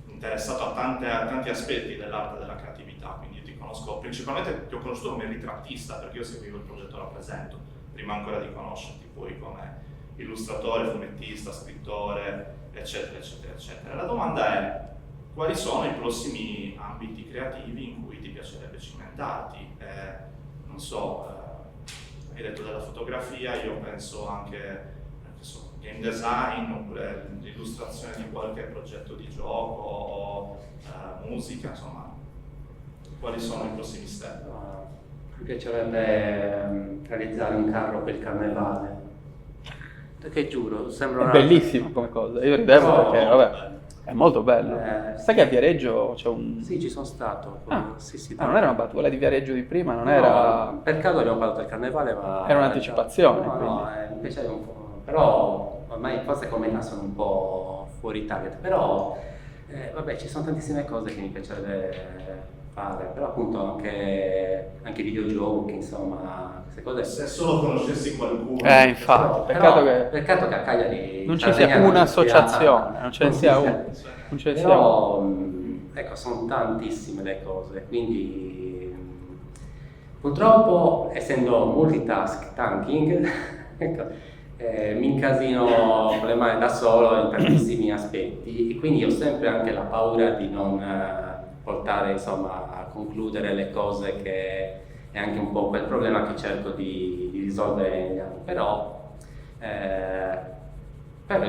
interessato a tanti aspetti dell'arte e della creatività, quindi io ti conosco, principalmente ti ho conosciuto come ritrattista, perché io seguivo il progetto Rappresento, prima ancora di conoscerti, poi come illustratore, fumettista, scrittore, eccetera, eccetera, eccetera. La domanda è: quali sono i prossimi ambiti creativi in cui ti piacerebbe cimentarti? Non so, hai detto della fotografia, io penso anche game design, oppure l'illustrazione di qualche progetto di gioco o musica, insomma. Quali sono i prossimi step? Mi piacerebbe realizzare un carro per il carnevale, perché giuro, sembra È bellissima come cosa, io ridevo perché, vabbè, è molto bello. Sai che a Viareggio c'è un... Sì, ci sono stato. Sì, non era una battuta, quella di Viareggio di prima, non no, era... Per caso abbiamo parlato del carnevale, ma... Era un'anticipazione, No, mi piaceva un po', però ormai forse come età sono un po' fuori target, però vabbè, ci sono tantissime cose che mi piacerebbe fare, però appunto anche videogiochi, insomma, queste cose. Se solo conoscessi qualcuno. Infatti, peccato che a Cagliari non ci sia un'associazione, non ce ne sia una. Non ce ne sia Però, una. ecco, sono tantissime le cose, quindi purtroppo, essendo multitasking, ecco, mi incasino con le mani da solo in tantissimi aspetti, e quindi ho sempre anche la paura di non portare, insomma, a concludere le cose, che è anche un po' quel problema che cerco di risolvere negli anni. Però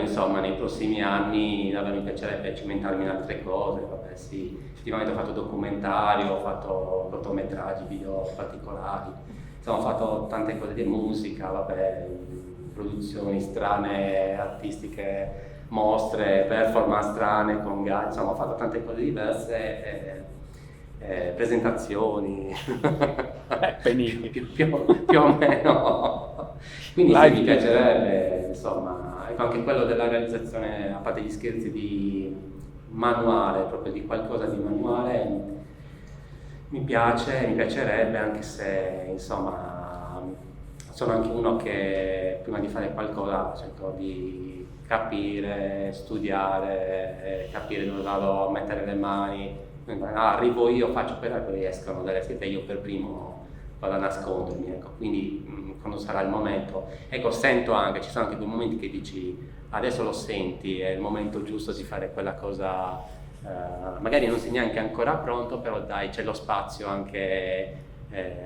insomma, nei prossimi anni davvero mi piacerebbe cimentarmi in altre cose. Vabbè, sì, ultimamente ho fatto documentari, ho fatto cortometraggi, video particolari, insomma ho fatto tante cose di musica, vabbè, produzioni strane, artistiche, mostre, performance strane con gag, insomma ho fatto tante cose diverse, presentazioni, Penini. più o meno. Quindi sì, mi piacerebbe, insomma, ecco, anche quello della realizzazione, a parte gli scherzi, di manuale, proprio di qualcosa di manuale, mi piacerebbe, anche se, insomma, sono anche uno che prima di fare qualcosa cerco di capire, studiare, capire dove vado a mettere le mani. Arrivo io, faccio quella, poi escono delle scritte, io per primo vado a nascondermi, ecco. Quindi quando sarà il momento, ecco, sento anche, ci sono anche quei momenti che dici adesso lo senti, è il momento giusto di fare quella cosa, magari non sei neanche ancora pronto, però dai, c'è lo spazio anche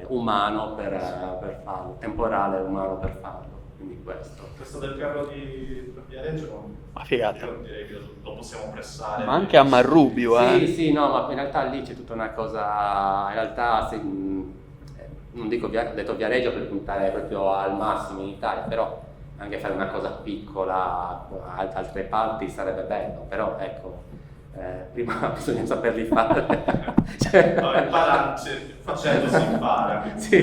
umano per farlo, temporale umano per farlo, quindi questo del carro di Viareggio, ma figata, io direi che lo possiamo pressare, ma anche a Marrubio, sì, no, ma in realtà lì c'è tutta una cosa, in realtà non dico ho detto Viareggio per puntare proprio al massimo in Italia, però anche fare una cosa piccola a altre parti sarebbe bello, però ecco, prima bisogna saperli fare. No, facendo si impara. Sì.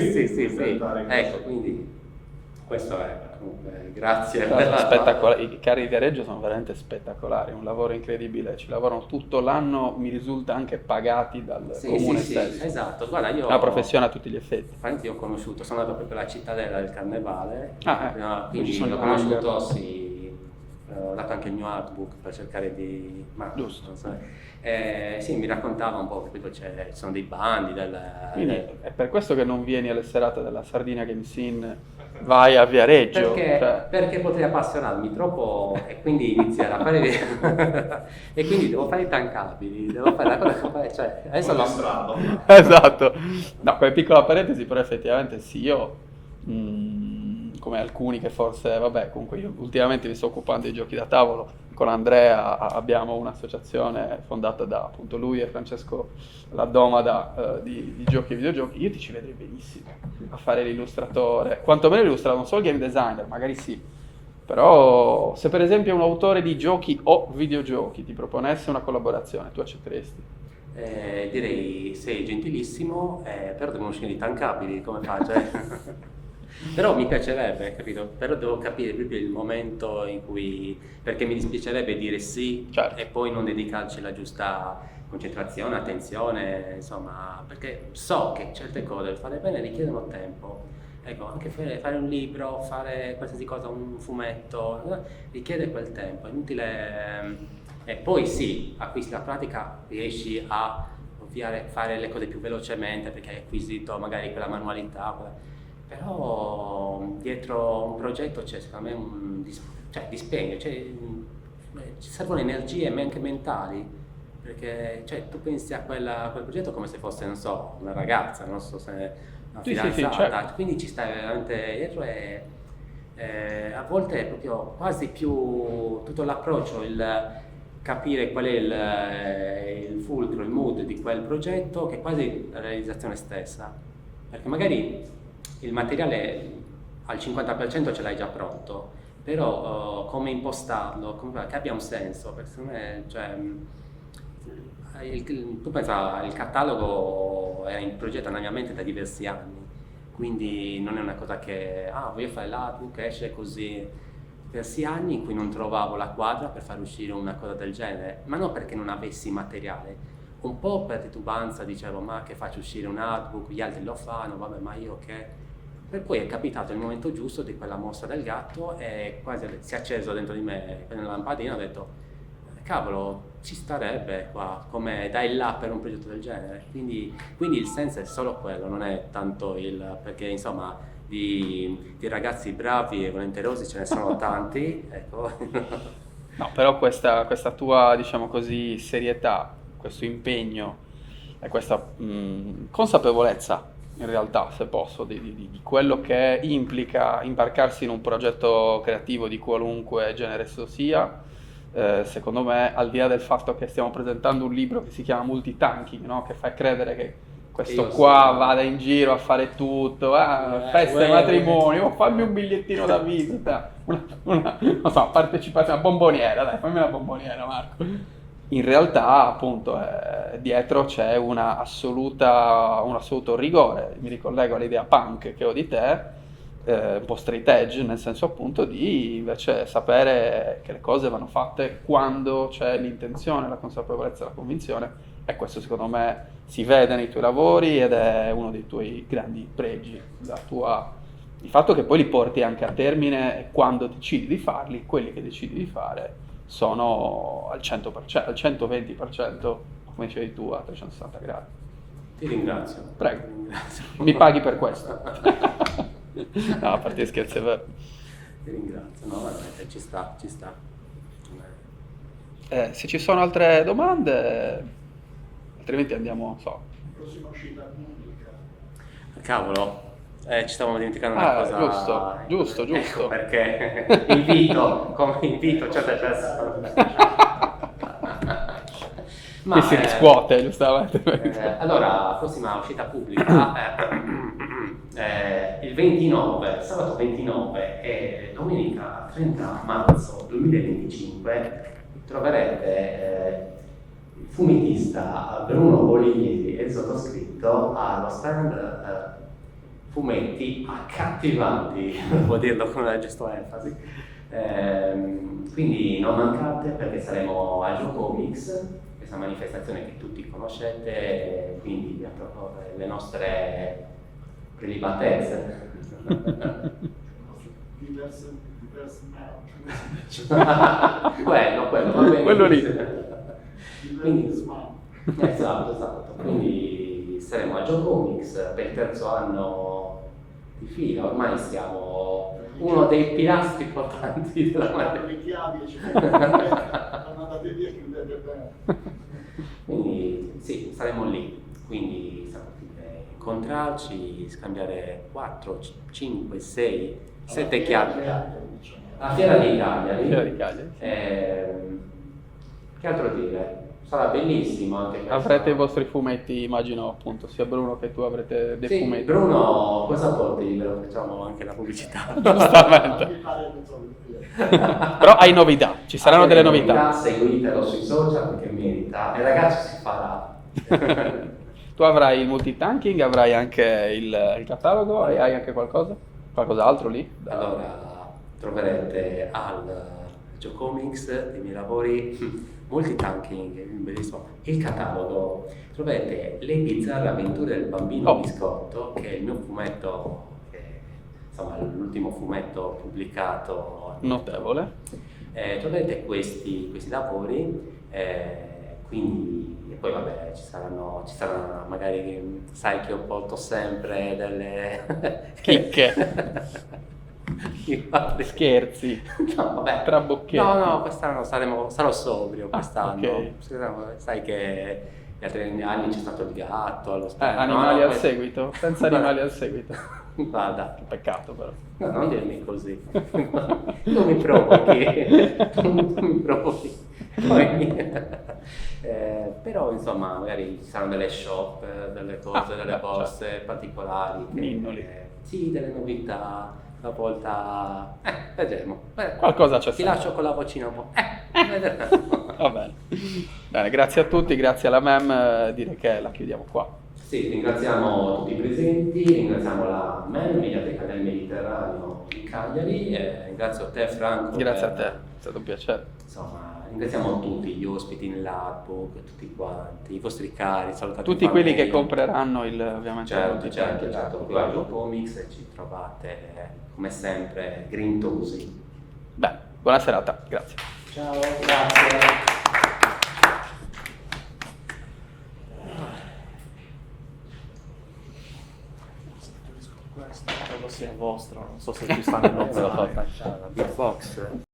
Ecco, quindi questo è, comunque, grazie. I carri di Viareggio sono veramente spettacolari, un lavoro incredibile, ci lavorano tutto l'anno, mi risulta anche pagati dal comune stesso. Esatto, guarda, io... Una professione a tutti gli effetti. Infatti io ho conosciuto, sono andato proprio alla cittadella del Carnevale, quindi sono l'ho conosciuto, ho dato anche il mio artbook per cercare di... Giusto. Sì, mi raccontava un po', capito, ci sono dei bandi Quindi è per questo che non vieni alle serate della Sardinia Game Scene, vai a Viareggio. Perché potrei appassionarmi troppo e quindi iniziare a fare e quindi devo fare i tankabili, devo fare la cosa, cioè adesso Esatto. No, come piccola parentesi, però effettivamente sì, io come alcuni che forse, vabbè, comunque io ultimamente mi sto occupando di giochi da tavolo, con Andrea abbiamo un'associazione fondata da appunto lui e Francesco Laddomada di giochi e videogiochi. Io ti ci vedrei benissimo a fare l'illustratore, quantomeno l'illustratore, non solo il game designer, magari sì, però se per esempio un autore di giochi o videogiochi ti proponesse una collaborazione, tu accetteresti? Direi sei gentilissimo, però devono uscire intancabili, come faccio? Però mi piacerebbe, capito? Però devo capire proprio il momento in cui, perché mi dispiacerebbe dire sì Certo. e poi non dedicarci la giusta concentrazione, attenzione, insomma, perché so che certe cose per fare bene richiedono tempo. Ecco, anche fare un libro, fare qualsiasi cosa, un fumetto, richiede quel tempo, è inutile. E poi sì, acquisti la pratica, riesci a fare le cose più velocemente perché hai acquisito magari quella manualità, però dietro un progetto c'è secondo me un dispendio, ci servono energie anche mentali, perché tu pensi a quel progetto come se fosse, non so, una ragazza, non so se una Sì, sì, sì, fidanzata, certo. quindi ci stai veramente dietro e a volte è proprio quasi più tutto l'approccio, il capire qual è il fulcro, il mood di quel progetto, che è quasi la realizzazione stessa, perché magari il materiale al 50% ce l'hai già pronto, però come impostarlo, che abbia un senso, perché secondo me, tu pensa, il catalogo è in progetto nella mia mente da diversi anni, quindi non è una cosa che, voglio fare l'artbook, esce così. Diversi anni in cui non trovavo la quadra per far uscire una cosa del genere, ma non perché non avessi materiale, un po' per titubanza dicevo, ma che faccio uscire un artbook, gli altri lo fanno, vabbè, ma io che... Per cui è capitato il momento giusto di quella mostra del gatto e quasi si è acceso dentro di me una lampadina, ho detto, cavolo, ci starebbe qua, come dai là per un progetto del genere. Quindi il senso è solo quello, non è tanto perché insomma di ragazzi bravi e volenterosi ce ne sono tanti, ecco. No, però questa tua, diciamo così, serietà, questo impegno e questa consapevolezza, in realtà, se posso, di quello che implica imbarcarsi in un progetto creativo di qualunque genere esso sia, secondo me, al di là del fatto che stiamo presentando un libro che si chiama Multitanking, no? Che fa credere che questo Io qua sì. vada in giro a fare tutto, feste e matrimoni, fammi un bigliettino da visita, non so, partecipazione, una bomboniera, dai, fammi una bomboniera, Marco. In realtà, appunto, dietro c'è un assoluto rigore. Mi ricollego all'idea punk che ho di te, un po' straight edge, nel senso appunto di invece sapere che le cose vanno fatte quando c'è l'intenzione, la consapevolezza, la convinzione, e questo secondo me si vede nei tuoi lavori ed è uno dei tuoi grandi pregi, il fatto che poi li porti anche a termine quando decidi di farli, quelli che decidi di fare sono al 100%, al 120%, come dicevi tu, a 360 gradi. Ti ringrazio. Prego. Ti ringrazio. Mi paghi per questo. No, a parte scherzi, è vero. Ti ringrazio, no, veramente, ci sta. Se ci sono altre domande, altrimenti andiamo, non so. Prossima uscita pubblica. Cavolo, ci stavamo dimenticando una cosa. Giusto. Ecco perché invito certe persone. Qui si riscuote, giustamente. Allora, prossima uscita pubblica, il 29, sabato 29 e domenica 30 marzo 2025 troverete il fumettista Bruno Olivieri e il sottoscritto allo stand fumetti accattivanti, devo dirlo con la giusta enfasi. Quindi non mancate perché saremo a Giocomics, questa manifestazione che tutti conoscete, quindi a proporre le nostre prelibatezze. Diverse quello va bene. Quello lì. Quindi, esatto. Quindi saremo a Giocomics per il terzo anno di fila, ormai siamo uno dei pilastri importanti della materia. le chiavi e ci hanno andate via, chiudete bene. Quindi sì, saremo lì, quindi potete incontrarci, scambiare 4, 5, 6, 7 chiacchiere. La Fiera dei Cagliari. Fiera di Cagliari. Che altro dire? Sarà bellissimo anche questo. Avrete i vostri fumetti, immagino appunto, sia Bruno che tu avrete dei Sì, fumetti. Bruno, cosa porti? Ve facciamo anche la pubblicità. Giustamente. Però hai novità, ci saranno delle novità. Seguitelo sui social perché merita. Il ragazzo si farà. Tu avrai il multitanking, avrai anche il catalogo e hai anche qualcos'altro lì? Allora, troverete al Giocomics dei miei lavori multitanking, bellissimo, il catalogo. Troverete Le bizzarre avventure del bambino Oh. biscotto, che è il mio fumetto, insomma l'ultimo fumetto pubblicato. Notevole. Troverete questi lavori, quindi e poi vabbè ci saranno magari, sai che io porto sempre delle Chicche. Infatti. Scherzi. No, vabbè. Trabocchetti. No, quest'anno sarò sobrio quest'anno. ok. Sai che gli altri anni c'è stato il gatto allo spazio. Animali al seguito? Senza animali al seguito. Vada. Che peccato però. No, non dirmi così. Non mi provochi. Non mi provochi. Poi, però insomma magari ci saranno delle shop, delle cose, delle borse particolari. Ninnoli. Sì, delle novità. Una volta vedremo. Qualcosa c'è Ti sempre. lascio con la vocina un po'. Vedremo. Va bene. Bene, grazie a tutti, grazie alla MEM, direi che la chiudiamo qua. Sì, ringraziamo tutti i presenti, ringraziamo la MEM, Mediateca del Mediterraneo di Cagliari, e ringrazio te Franco. Grazie a per- te, è stato un piacere. Insomma, ringraziamo tutti gli ospiti nell'artbook, tutti quanti, i vostri cari, salutate Tutti in quelli che famiglia. compreranno ovviamente il Certo, qui a Comics ci trovate come sempre grintosi. Bene, buona serata, grazie. Ciao, grazie. Questo credo sia vostro, non so se ci sta nel Ciao, zaino. la beatbox.